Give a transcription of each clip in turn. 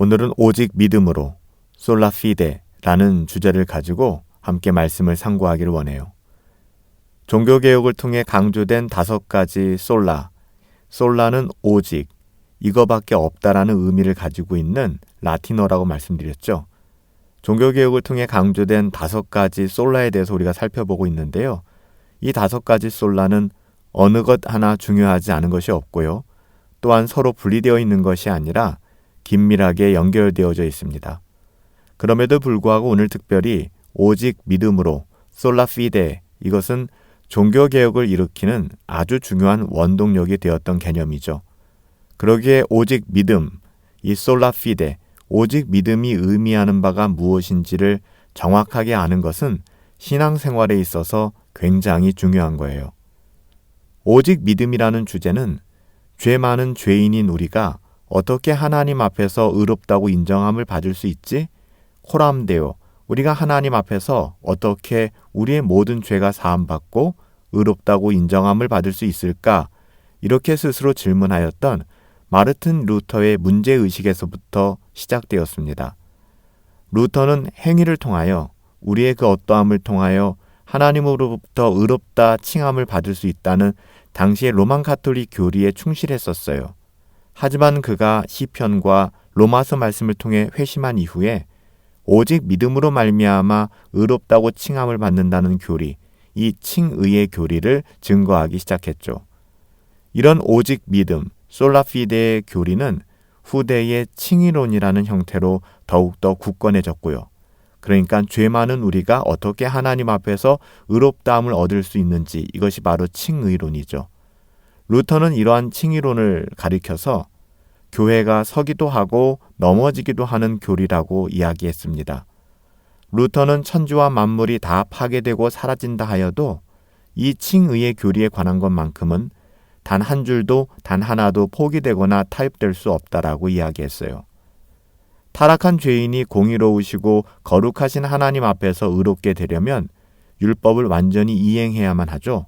오늘은 오직 믿음으로 솔라 피데라는 주제를 가지고 함께 말씀을 상고하기를 원해요. 종교개혁을 통해 강조된 5가지 솔라는 오직, 이거밖에 없다라는 의미를 가지고 있는 라틴어라고 말씀드렸죠. 종교개혁을 통해 강조된 5가지 솔라에 대해서 우리가 살펴보고 있는데요. 이 5가지 솔라는 어느 것 하나 중요하지 않은 것이 없고요. 또한 서로 분리되어 있는 것이 아니라 긴밀하게 연결되어져 있습니다. 그럼에도 불구하고 오늘 특별히 오직 믿음으로 솔라 피데, 이것은 종교개혁을 일으키는 아주 중요한 원동력이 되었던 개념이죠. 그러기에 오직 믿음, 이 솔라 피데, 오직 믿음이 의미하는 바가 무엇인지를 정확하게 아는 것은 신앙생활에 있어서 굉장히 중요한 거예요. 오직 믿음이라는 주제는 죄 많은 죄인인 우리가 어떻게 하나님 앞에서 의롭다고 인정함을 받을 수 있지? 코람데오, 우리가 하나님 앞에서 어떻게 우리의 모든 죄가 사함받고 의롭다고 인정함을 받을 수 있을까? 이렇게 스스로 질문하였던 마르틴 루터의 문제의식에서부터 시작되었습니다. 루터는 행위를 통하여 우리의 그 어떠함을 통하여 하나님으로부터 의롭다 칭함을 받을 수 있다는 당시의 로만 가톨릭 교리에 충실했었어요. 하지만 그가 시편과 로마서 말씀을 통해 회심한 이후에 오직 믿음으로 말미암아 의롭다고 칭함을 받는다는 교리, 이 칭의의 교리를 증거하기 시작했죠. 이런 오직 믿음, 솔라 피데의 교리는 후대의 칭의론이라는 형태로 더욱더 굳건해졌고요. 그러니까 죄 많은 우리가 어떻게 하나님 앞에서 의롭다함을 얻을 수 있는지, 이것이 바로 칭의론이죠. 루터는 이러한 칭의론을 가리켜서 교회가 서기도 하고 넘어지기도 하는 교리라고 이야기했습니다. 루터는 천지와 만물이 다 파괴되고 사라진다 하여도 이 칭의의 교리에 관한 것만큼은 단 한 줄도 단 하나도 포기되거나 타협될 수 없다라고 이야기했어요. 타락한 죄인이 공의로우시고 거룩하신 하나님 앞에서 의롭게 되려면 율법을 완전히 이행해야만 하죠.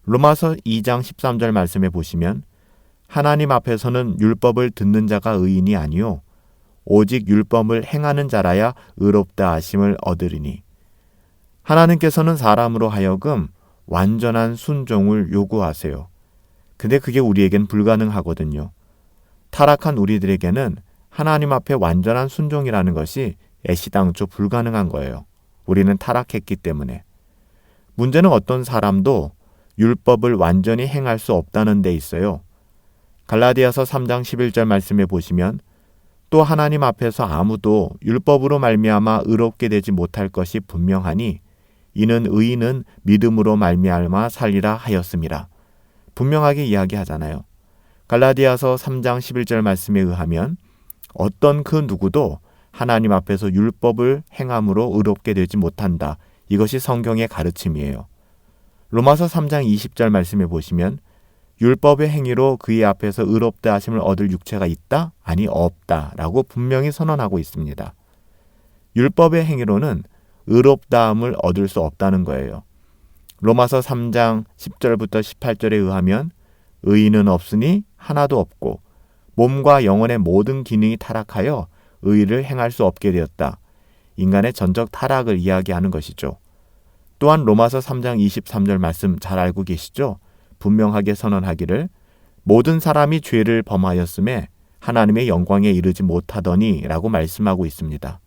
로마서 2장 13절 말씀에 보시면 하나님 앞에서는 율법을 듣는 자가 의인이 아니요 오직 율법을 행하는 자라야 의롭다 하심을 얻으리니, 하나님께서는 사람으로 하여금 완전한 순종을 요구하세요. 근데 그게 우리에겐 불가능하거든요. 타락한 우리들에게는 하나님 앞에 완전한 순종이라는 것이 애시당초 불가능한 거예요. 우리는 타락했기 때문에. 문제는 어떤 사람도 율법을 완전히 행할 수 없다는 데 있어요. 갈라디아서 3장 11절 말씀에 보시면 또 하나님 앞에서 아무도 율법으로 말미암아 의롭게 되지 못할 것이 분명하니 이는 의인은 믿음으로 말미암아 살리라 하였음이라. 분명하게 이야기하잖아요. 갈라디아서 3장 11절 말씀에 의하면 어떤 그 누구도 하나님 앞에서 율법을 행함으로 의롭게 되지 못한다. 이것이 성경의 가르침이에요. 로마서 3장 20절 말씀에 보시면 율법의 행위로 그의 앞에서 의롭다 하심을 얻을 육체가 있다? 아니 없다 라고 분명히 선언하고 있습니다. 율법의 행위로는 의롭다함을 얻을 수 없다는 거예요. 로마서 3장 10절부터 18절에 의하면 의인은 없으니 하나도 없고 몸과 영혼의 모든 기능이 타락하여 의를 행할 수 없게 되었다. 인간의 전적 타락을 이야기하는 것이죠. 또한 로마서 3장 23절 말씀 잘 알고 계시죠? 분명하게 선언하기를 모든 사람이 죄를 범하였음에 하나님의 영광에 이르지 못하더니 라고 말씀하고 있습니다.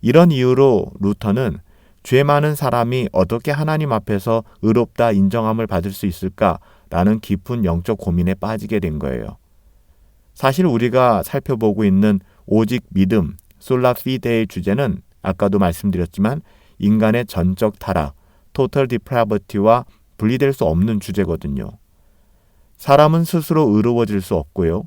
이런 이유로 루터는 죄 많은 사람이 어떻게 하나님 앞에서 의롭다 인정함을 받을 수 있을까라는 깊은 영적 고민에 빠지게 된 거예요. 사실 우리가 살펴보고 있는 오직 믿음, 솔라 피데의 주제는 아까도 말씀드렸지만 인간의 전적 타락, 토털 디프라버티와 분리될 수 없는 주제거든요. 사람은 스스로 의로워질 수 없고요.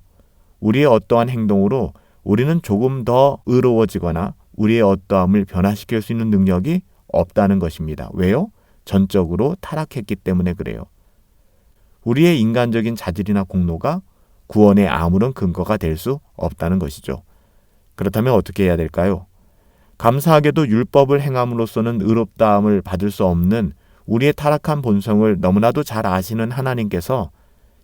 우리의 어떠한 행동으로 우리는 조금 더 의로워지거나 우리의 어떠함을 변화시킬 수 있는 능력이 없다는 것입니다. 왜요? 전적으로 타락했기 때문에 그래요. 우리의 인간적인 자질이나 공로가 구원의 아무런 근거가 될 수 없다는 것이죠. 그렇다면 어떻게 해야 될까요? 감사하게도 율법을 행함으로써는 의롭다함을 받을 수 없는 우리의 타락한 본성을 너무나도 잘 아시는 하나님께서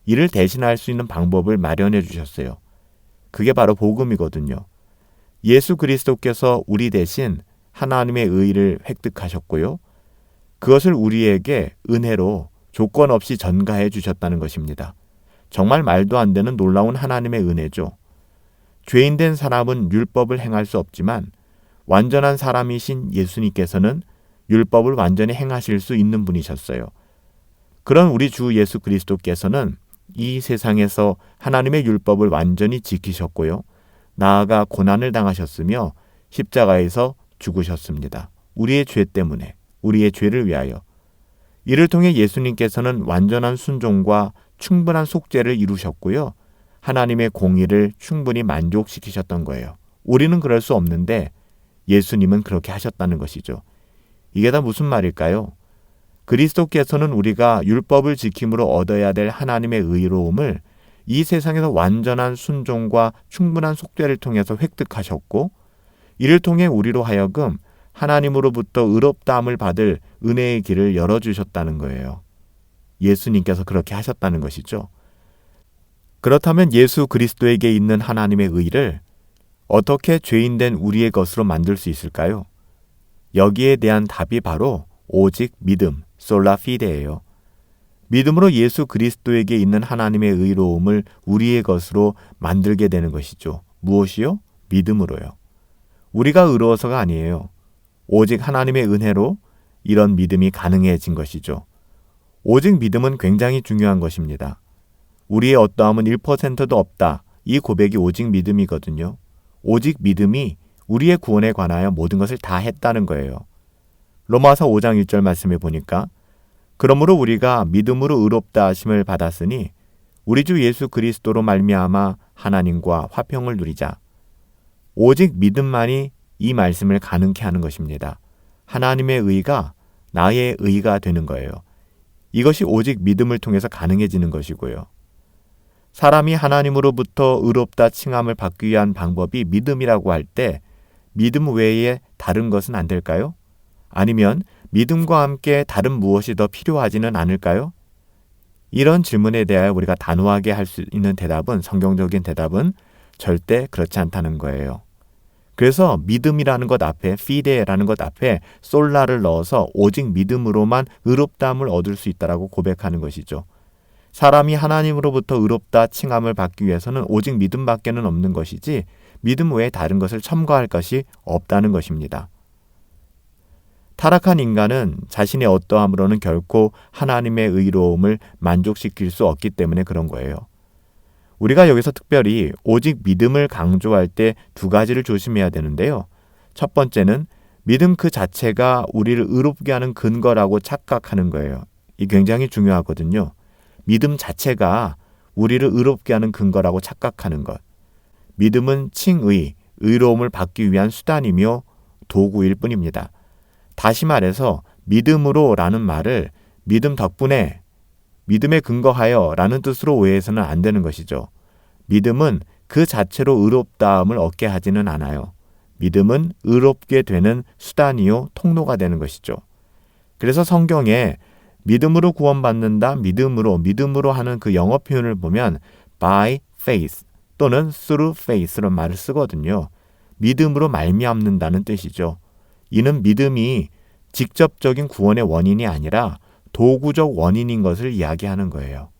이를 대신할 수 있는 방법을 마련해 주셨어요. 그게 바로 복음이거든요. 예수 그리스도께서 우리 대신 하나님의 의를 획득하셨고요. 그것을 우리에게 은혜로 조건 없이 전가해 주셨다는 것입니다. 정말 말도 안 되는 놀라운 하나님의 은혜죠. 죄인된 사람은 율법을 행할 수 없지만 완전한 사람이신 예수님께서는 율법을 완전히 행하실 수 있는 분이셨어요. 그런 우리 주 예수 그리스도께서는 이 세상에서 하나님의 율법을 완전히 지키셨고요. 나아가 고난을 당하셨으며 십자가에서 죽으셨습니다. 우리의 죄 때문에, 우리의 죄를 위하여. 이를 통해 예수님께서는 완전한 순종과 충분한 속죄를 이루셨고요. 하나님의 공의를 충분히 만족시키셨던 거예요. 우리는 그럴 수 없는데 예수님은 그렇게 하셨다는 것이죠. 이게 다 무슨 말일까요? 그리스도께서는 우리가 율법을 지킴으로 얻어야 될 하나님의 의로움을 이 세상에서 완전한 순종과 충분한 속죄를 통해서 획득하셨고, 이를 통해 우리로 하여금 하나님으로부터 의롭다함을 받을 은혜의 길을 열어주셨다는 거예요. 예수님께서 그렇게 하셨다는 것이죠. 그렇다면 예수 그리스도에게 있는 하나님의 의를 어떻게 죄인된 우리의 것으로 만들 수 있을까요? 여기에 대한 답이 바로 오직 믿음, 솔라 피데예요. 믿음으로 예수 그리스도에게 있는 하나님의 의로움을 우리의 것으로 만들게 되는 것이죠. 무엇이요? 믿음으로요. 우리가 의로워서가 아니에요. 오직 하나님의 은혜로 이런 믿음이 가능해진 것이죠. 오직 믿음은 굉장히 중요한 것입니다. 우리의 어떠함은 1%도 없다. 이 고백이 오직 믿음이거든요. 오직 믿음이 우리의 구원에 관하여 모든 것을 다 했다는 거예요. 로마서 5장 1절 말씀에 보니까 그러므로 우리가 믿음으로 의롭다 하심을 받았으니 우리 주 예수 그리스도로 말미암아 하나님과 화평을 누리자. 오직 믿음만이 이 말씀을 가능케 하는 것입니다. 하나님의 의가 나의 의가 되는 거예요. 이것이 오직 믿음을 통해서 가능해지는 것이고요. 사람이 하나님으로부터 의롭다 칭함을 받기 위한 방법이 믿음이라고 할 때 믿음 외에 다른 것은 안 될까요? 아니면 믿음과 함께 다른 무엇이 더 필요하지는 않을까요? 이런 질문에 대하여 우리가 단호하게 할 수 있는 대답은, 성경적인 대답은 절대 그렇지 않다는 거예요. 그래서 믿음이라는 것 앞에, 피데라는 것 앞에 솔라를 넣어서 오직 믿음으로만 의롭다함을 얻을 수 있다라고 고백하는 것이죠. 사람이 하나님으로부터 의롭다 칭함을 받기 위해서는 오직 믿음밖에는 없는 것이지 믿음 외에 다른 것을 첨가할 것이 없다는 것입니다. 타락한 인간은 자신의 어떠함으로는 결코 하나님의 의로움을 만족시킬 수 없기 때문에 그런 거예요. 우리가 여기서 특별히 오직 믿음을 강조할 때 두 가지를 조심해야 되는데요. 첫 번째는 믿음 그 자체가 우리를 의롭게 하는 근거라고 착각하는 거예요. 이 굉장히 중요하거든요. 믿음 자체가 우리를 의롭게 하는 근거라고 착각하는 것. 믿음은 칭의, 의로움을 받기 위한 수단이며 도구일 뿐입니다. 다시 말해서 믿음으로라는 말을 믿음 덕분에, 믿음에 근거하여 라는 뜻으로 오해해서는 안 되는 것이죠. 믿음은 그 자체로 의롭다함을 얻게 하지는 않아요. 믿음은 의롭게 되는 수단이요 통로가 되는 것이죠. 그래서 성경에 믿음으로 구원받는다, 믿음으로 하는 그 영어 표현을 보면 by faith 또는 through faith라는 말을 쓰거든요. 믿음으로 말미암는다는 뜻이죠. 이는 믿음이 직접적인 구원의 원인이 아니라 도구적 원인인 것을 이야기하는 거예요.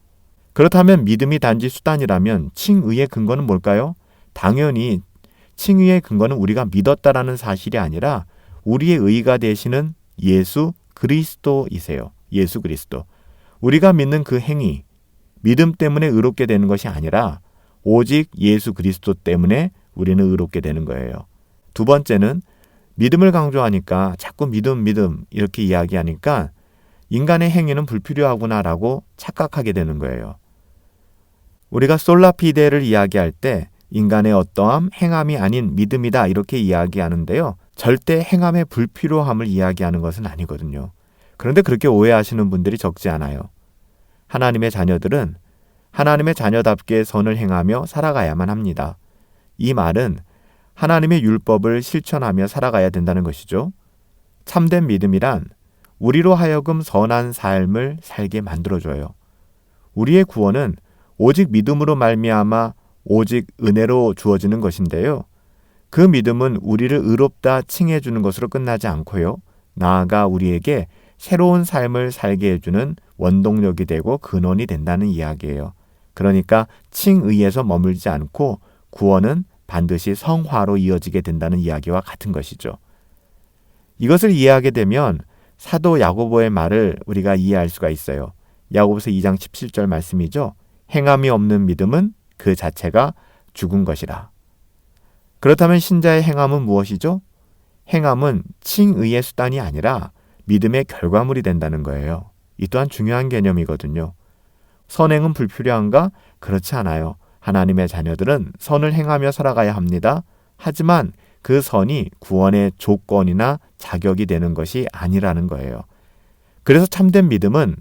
그렇다면 믿음이 단지 수단이라면 칭의의 근거는 뭘까요? 당연히 칭의의 근거는 우리가 믿었다라는 사실이 아니라 우리의 의가 되시는 예수 그리스도이세요. 예수 그리스도. 우리가 믿는 그 행위, 믿음 때문에 의롭게 되는 것이 아니라 오직 예수 그리스도 때문에 우리는 의롭게 되는 거예요. 두 번째는 믿음을 강조하니까 자꾸 믿음 이렇게 이야기하니까 인간의 행위는 불필요하구나라고 착각하게 되는 거예요. 우리가 솔라피데를 이야기할 때 인간의 어떠함, 행함이 아닌 믿음이다 이렇게 이야기하는데요. 절대 행함의 불필요함을 이야기하는 것은 아니거든요. 그런데 그렇게 오해하시는 분들이 적지 않아요. 하나님의 자녀들은 하나님의 자녀답게 선을 행하며 살아가야만 합니다. 이 말은 하나님의 율법을 실천하며 살아가야 된다는 것이죠. 참된 믿음이란 우리로 하여금 선한 삶을 살게 만들어줘요. 우리의 구원은 오직 믿음으로 말미암아 오직 은혜로 주어지는 것인데요. 그 믿음은 우리를 의롭다 칭해주는 것으로 끝나지 않고요. 나아가 우리에게 새로운 삶을 살게 해주는 원동력이 되고 근원이 된다는 이야기예요. 그러니까 칭의에서 머물지 않고 구원은 반드시 성화로 이어지게 된다는 이야기와 같은 것이죠. 이것을 이해하게 되면 사도 야고보의 말을 우리가 이해할 수가 있어요. 야고보서 2장 17절 말씀이죠. 행함이 없는 믿음은 그 자체가 죽은 것이라. 그렇다면 신자의 행함은 무엇이죠? 행함은 칭의의 수단이 아니라 믿음의 결과물이 된다는 거예요. 이 또한 중요한 개념이거든요. 선행은 불필요한가? 그렇지 않아요. 하나님의 자녀들은 선을 행하며 살아가야 합니다. 하지만 그 선이 구원의 조건이나 자격이 되는 것이 아니라는 거예요. 그래서 참된 믿음은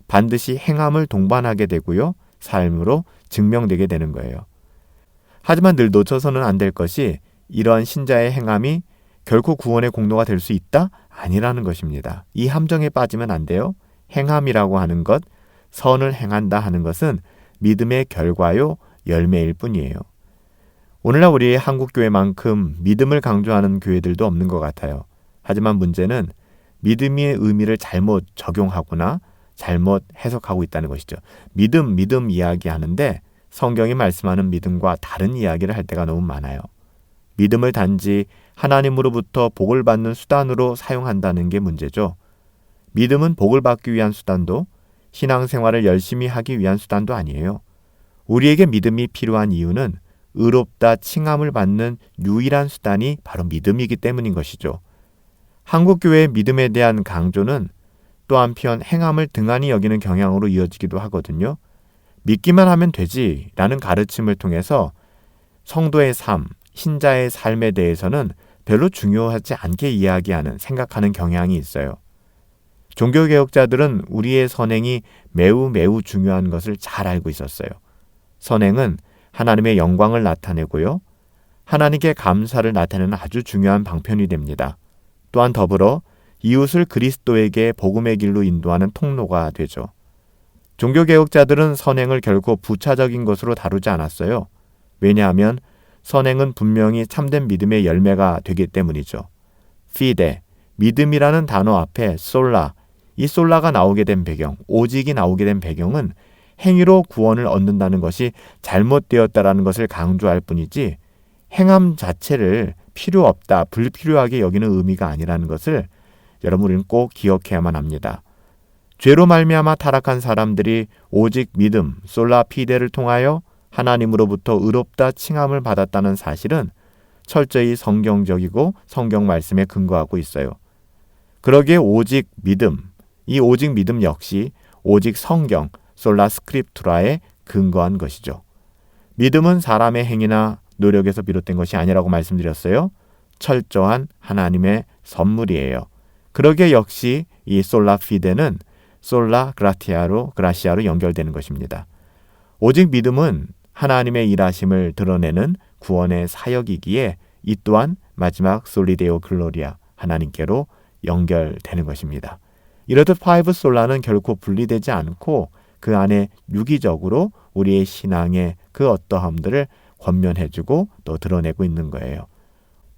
반드시 행함을 동반하게 되고요. 삶으로 증명되게 되는 거예요. 하지만 늘 놓쳐서는 안 될 것이 이러한 신자의 행함이 결코 구원의 공로가 될 수 있다? 아니라는 것입니다. 이 함정에 빠지면 안 돼요. 행함이라고 하는 것, 선을 행한다 하는 것은 믿음의 결과요, 열매일 뿐이에요. 오늘날 우리 한국교회만큼 믿음을 강조하는 교회들도 없는 것 같아요. 하지만 문제는 믿음의 의미를 잘못 적용하거나 잘못 해석하고 있다는 것이죠. 믿음 이야기하는데 성경이 말씀하는 믿음과 다른 이야기를 할 때가 너무 많아요. 믿음을 단지 하나님으로부터 복을 받는 수단으로 사용한다는 게 문제죠. 믿음은 복을 받기 위한 수단도 신앙생활을 열심히 하기 위한 수단도 아니에요. 우리에게 믿음이 필요한 이유는 의롭다 칭함을 받는 유일한 수단이 바로 믿음이기 때문인 것이죠. 한국교회의 믿음에 대한 강조는 또 한편 행함을 등한히 여기는 경향으로 이어지기도 하거든요. 믿기만 하면 되지라는 가르침을 통해서 성도의 삶, 신자의 삶에 대해서는 별로 중요하지 않게 이야기하는, 생각하는 경향이 있어요. 종교개혁자들은 우리의 선행이 매우 중요한 것을 잘 알고 있었어요. 선행은 하나님의 영광을 나타내고요. 하나님께 감사를 나타내는 아주 중요한 방편이 됩니다. 또한 더불어 이웃을 그리스도에게 복음의 길로 인도하는 통로가 되죠. 종교개혁자들은 선행을 결코 부차적인 것으로 다루지 않았어요. 왜냐하면 선행은 분명히 참된 믿음의 열매가 되기 때문이죠. 피데, 믿음이라는 단어 앞에 솔라, 이 솔라가 나오게 된 배경, 오직이 나오게 된 배경은 행위로 구원을 얻는다는 것이 잘못되었다라는 것을 강조할 뿐이지 행함 자체를 필요 없다, 불필요하게 여기는 의미가 아니라는 것을 여러분 우리는 꼭 기억해야만 합니다. 죄로 말미암아 타락한 사람들이 오직 믿음, 솔라 피데를 통하여 하나님으로부터 의롭다 칭함을 받았다는 사실은 철저히 성경적이고 성경 말씀에 근거하고 있어요. 그러기에 오직 믿음, 이 오직 믿음 역시 오직 성경, 솔라 스크립투라에 근거한 것이죠. 믿음은 사람의 행위나 노력에서 비롯된 것이 아니라고 말씀드렸어요. 철저한 하나님의 선물이에요. 그러기에 역시 이 솔라 피데는 솔라 그라시아로 연결되는 것입니다. 오직 믿음은 하나님의 일하심을 드러내는 구원의 사역이기에 이 또한 마지막 솔리데오 글로리아 하나님께로 연결되는 것입니다. 이렇듯 파이브 솔라는 결코 분리되지 않고 그 안에 유기적으로 우리의 신앙의 그 어떠함들을 권면해주고 또 드러내고 있는 거예요.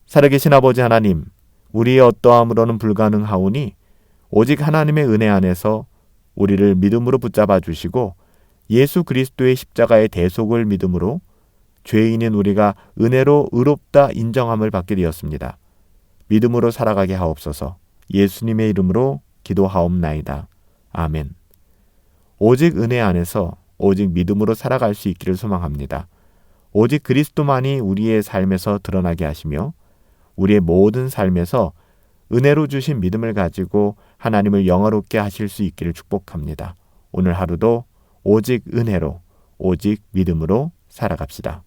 살아계신 아버지 하나님, 우리의 어떠함으로는 불가능하오니 오직 하나님의 은혜 안에서 우리를 믿음으로 붙잡아 주시고 예수 그리스도의 십자가의 대속을 믿음으로 죄인인 우리가 은혜로 의롭다 인정함을 받게 되었습니다. 믿음으로 살아가게 하옵소서. 예수님의 이름으로 기도하옵나이다. 아멘. 오직 은혜 안에서 오직 믿음으로 살아갈 수 있기를 소망합니다. 오직 그리스도만이 우리의 삶에서 드러나게 하시며 우리의 모든 삶에서 은혜로 주신 믿음을 가지고 하나님을 영화롭게 하실 수 있기를 축복합니다. 오늘 하루도 오직 은혜로, 오직 믿음으로 살아갑시다.